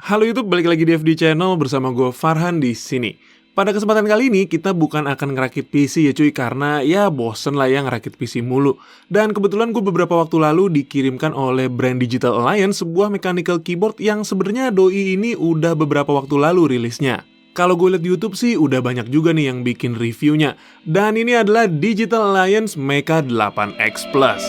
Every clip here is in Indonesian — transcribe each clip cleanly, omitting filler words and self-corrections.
Halo YouTube, balik lagi di FD Channel bersama gue Farhan di sini. Pada kesempatan kali ini kita bukan akan ngerakit PC ya cuy, karena ya bosen lah ya ngerakit PC mulu. Dan kebetulan gue beberapa waktu lalu dikirimkan oleh brand Digital Alliance sebuah mechanical keyboard yang sebenarnya doi ini udah beberapa waktu lalu rilisnya. Kalau gue lihat di YouTube sih udah banyak juga nih yang bikin reviewnya. Dan ini adalah Digital Alliance Mecha 8X Plus.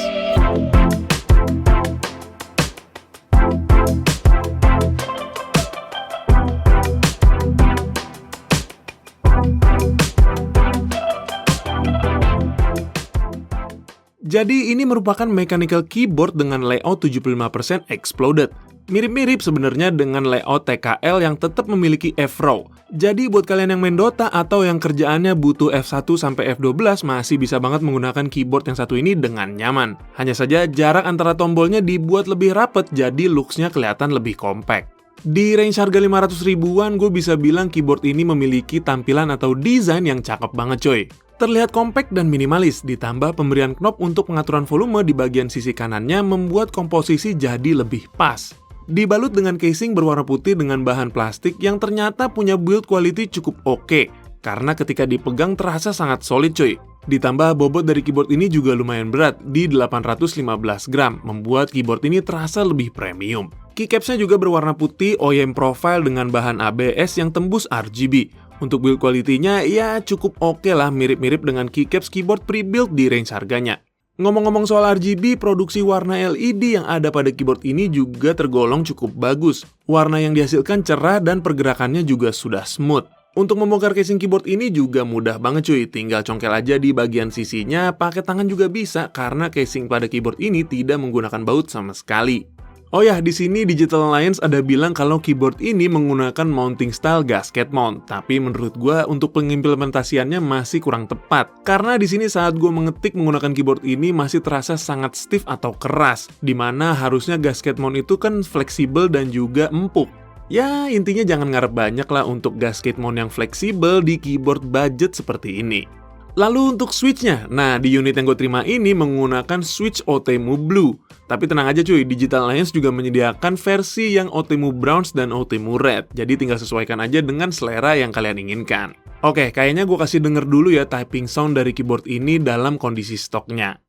Jadi ini merupakan mechanical keyboard dengan layout 75% exploded. Mirip-mirip sebenarnya dengan layout TKL yang tetap memiliki F-Raw. Jadi buat kalian yang main Dota atau yang kerjaannya butuh F1 sampai F12 masih bisa banget menggunakan keyboard yang satu ini dengan nyaman. Hanya saja jarak antara tombolnya dibuat lebih rapet jadi looks-nya kelihatan lebih compact. Di range harga 500 ribuan gue bisa bilang keyboard ini memiliki tampilan atau desain yang cakep banget coy. Terlihat compact dan minimalis, ditambah pemberian knob untuk pengaturan volume di bagian sisi kanannya membuat komposisi jadi lebih pas. Dibalut dengan casing berwarna putih dengan bahan plastik yang ternyata punya build quality cukup oke, karena ketika dipegang terasa sangat solid coy. Ditambah bobot dari keyboard ini juga lumayan berat, di 815 gram, membuat keyboard ini terasa lebih premium. Keycapsnya juga berwarna putih OEM profile dengan bahan ABS yang tembus RGB. Untuk build quality-nya ya cukup oke lah, mirip-mirip dengan keycaps keyboard pre-built di range harganya. Ngomong-ngomong soal RGB, produksi warna LED yang ada pada keyboard ini juga tergolong cukup bagus. Warna yang dihasilkan cerah dan pergerakannya juga sudah smooth. Untuk membongkar casing keyboard ini juga mudah banget cuy, tinggal congkel aja di bagian sisinya, pakai tangan juga bisa karena casing pada keyboard ini tidak menggunakan baut sama sekali. Oh ya, di sini Digital Alliance ada bilang kalau keyboard ini menggunakan mounting style gasket mount, tapi menurut gue untuk pengimplementasiannya masih kurang tepat. Karena di sini saat gue mengetik menggunakan keyboard ini masih terasa sangat stiff atau keras, dimana harusnya gasket mount itu kan fleksibel dan juga empuk. Ya, intinya jangan ngarep banyak lah untuk gasket mount yang fleksibel di keyboard budget seperti ini. Lalu untuk switch-nya, nah di unit yang gue terima ini menggunakan switch Otemu Blue. Tapi tenang aja cuy, Digital Alliance juga menyediakan versi yang Otemu Browns dan Otemu Red. Jadi tinggal sesuaikan aja dengan selera yang kalian inginkan. Oke, kayaknya gue kasih denger dulu ya typing sound dari keyboard ini dalam kondisi stoknya.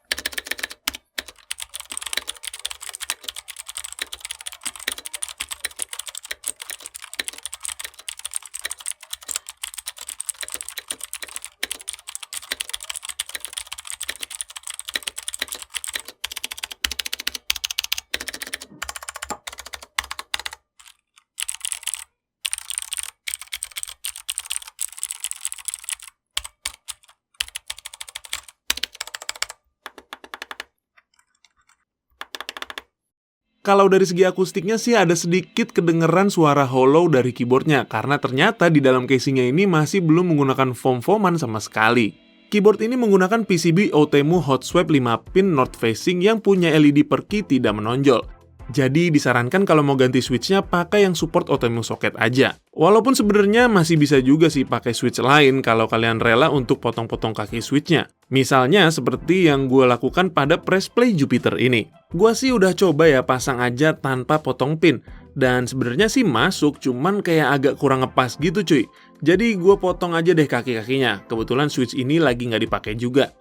Kalau dari segi akustiknya sih ada sedikit kedengeran suara hollow dari keyboardnya, karena ternyata di dalam casingnya ini masih belum menggunakan foam-foaman sama sekali. Keyboard ini menggunakan PCB Otemu Hot Swap 5 pin north facing yang punya LED per key tidak menonjol. Jadi disarankan kalau mau ganti switchnya pakai yang support Otemu socket aja. Walaupun sebenarnya masih bisa juga sih pakai switch lain kalau kalian rela untuk potong-potong kaki switchnya. Misalnya seperti yang gue lakukan pada Press Play Jupiter ini. Gue sih udah coba ya pasang aja tanpa potong pin. Dan sebenarnya sih masuk, cuman kayak agak kurang ngepas gitu cuy. Jadi gue potong aja deh kaki-kakinya. Kebetulan switch ini lagi nggak dipakai juga.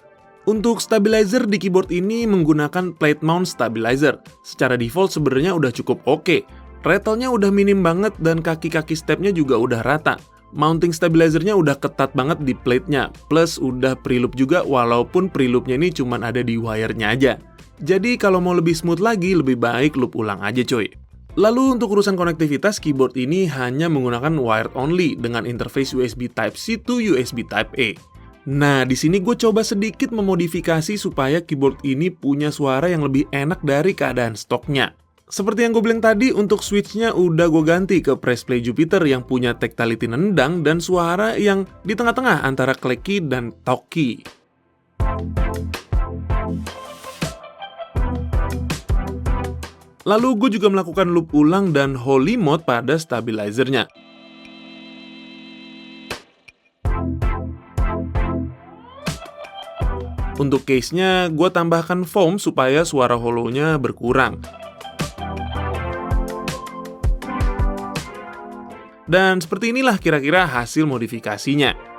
Untuk stabilizer di keyboard ini menggunakan plate mount stabilizer. Secara default sebenarnya udah cukup oke. Rattle-nya udah minim banget dan kaki-kaki stepnya juga udah rata. Mounting stabilizernya udah ketat banget di plate-nya. Plus udah preloop juga walaupun preloopnya ini cuma ada di wire-nya aja. Jadi kalau mau lebih smooth lagi lebih baik loop ulang aja coy. Lalu untuk urusan konektivitas keyboard ini hanya menggunakan wired only dengan interface USB Type-C to USB Type-A. Nah, di sini gue coba sedikit memodifikasi supaya keyboard ini punya suara yang lebih enak dari keadaan stoknya. Seperti yang gue bilang tadi, untuk switchnya udah gue ganti ke Press Play Jupiter yang punya tactility nendang dan suara yang di tengah-tengah antara clicky dan talky. Lalu gue juga melakukan loop ulang dan holy mode pada stabilizernya. Untuk case-nya, gue tambahkan foam supaya suara hollow-nya berkurang. Dan seperti inilah kira-kira hasil modifikasinya.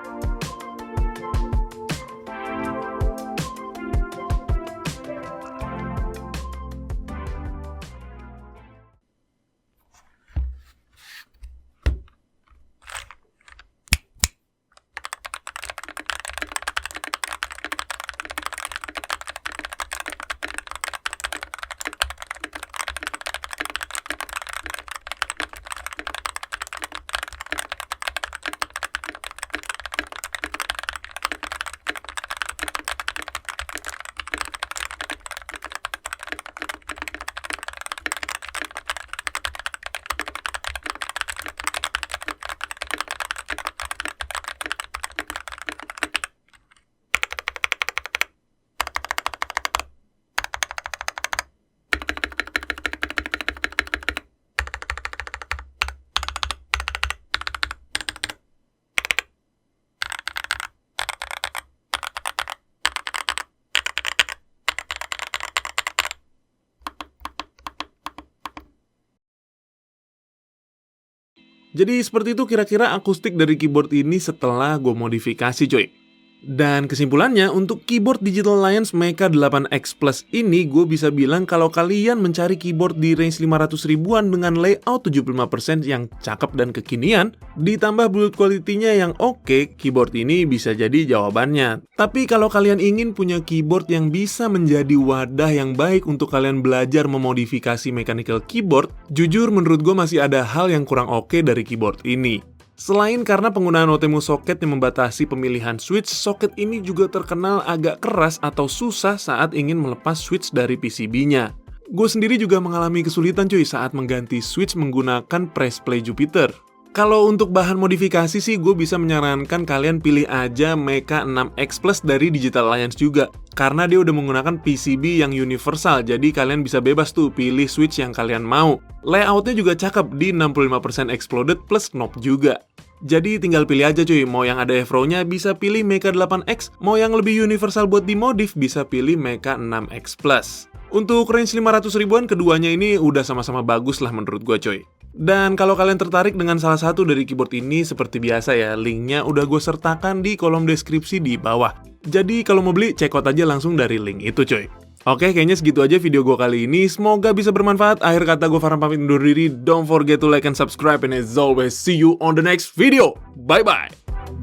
Jadi seperti itu kira-kira akustik dari keyboard ini setelah gue modifikasi coy. Dan kesimpulannya, untuk keyboard Digital Alliance Mecha 8X Plus ini gue bisa bilang kalau kalian mencari keyboard di range 500 ribuan dengan layout 75% yang cakep dan kekinian, ditambah build quality-nya yang oke, keyboard ini bisa jadi jawabannya. Tapi kalau kalian ingin punya keyboard yang bisa menjadi wadah yang baik untuk kalian belajar memodifikasi mechanical keyboard, jujur menurut gue masih ada hal yang kurang oke dari keyboard ini. Selain karena penggunaan OTEMU socket yang membatasi pemilihan switch, socket ini juga terkenal agak keras atau susah saat ingin melepas switch dari PCB-nya. Gue sendiri juga mengalami kesulitan cuy saat mengganti switch menggunakan press play Jupiter. Kalau untuk bahan modifikasi sih gue bisa menyarankan kalian pilih aja Mecha 6X Plus dari Digital Alliance juga. Karena dia udah menggunakan PCB yang universal, jadi kalian bisa bebas tuh pilih switch yang kalian mau. Layoutnya juga cakep di 65% exploded plus knob juga. Jadi tinggal pilih aja cuy, mau yang ada F-Row-nya bisa pilih Mecha 8X, mau yang lebih universal buat dimodif bisa pilih Mecha 6X Plus. Untuk range 500 ribuan keduanya ini udah sama-sama bagus lah menurut gue coy. Dan kalau kalian tertarik dengan salah satu dari keyboard ini, seperti biasa ya, linknya udah gue sertakan di kolom deskripsi di bawah. Jadi kalau mau beli, check out aja langsung dari link itu coy. Oke, kayaknya segitu aja video gue kali ini. Semoga bisa bermanfaat. Akhir kata gue Farhan pamit undur diri. Don't forget to like and subscribe. And as always, see you on the next video. Bye-bye.